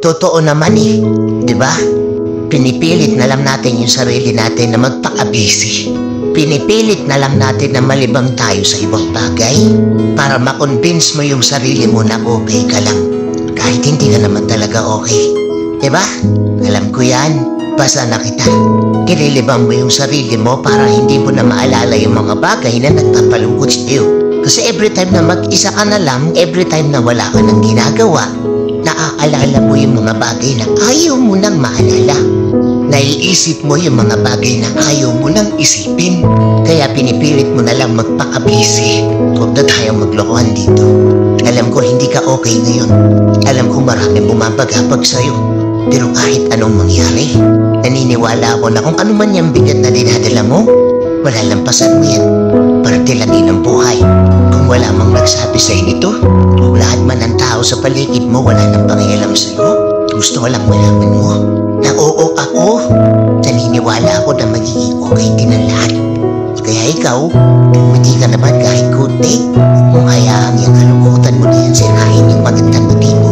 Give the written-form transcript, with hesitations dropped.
Totoo naman eh, di ba? Pinipilit na lang natin yung sarili natin na magpaka-busy. Pinipilit na lang natin na malibang tayo sa ibang bagay para makonvince mo yung sarili mo na okay ka lang. Kahit hindi ka naman talaga okay. Diba? Alam ko yan. Basta na kita. Kinilibang mo yung sarili mo para hindi mo na maalala yung mga bagay na nagpapalungkot sa'yo. Kasi every time na mag-isa ka na lang, every time na wala ka ng ginagawa, naaalala mo yung mga bagay na ayaw mo nang maalala. Naiisip mo yung mga bagay na ayaw mo nang isipin. Kaya pinipilit mo na lang magpaka-busy. Huwag na tayong maglokohan dito. Alam ko hindi ka okay ngayon. Alam ko maraming bumabagabag sa'yo. Pero kahit anong mangyari, naniniwala ako na kung ano man yung bigat na dinadala mo, malalampasan mo yan. Parte lang din ang buhay. Kung wala mang nagsabi sa'yo nito, kung lahat man ng tao sa paligid mo wala nang pangialam sa'yo, gusto ko lang malaman mo na oo ako. Naniniwala ako na magiging okay din ang lahat. Kaya ikaw, hindi ka naman kahit kunti. Kung hayaang yung kalungkutan mo na yan, sirahin yung magandang pag-ibig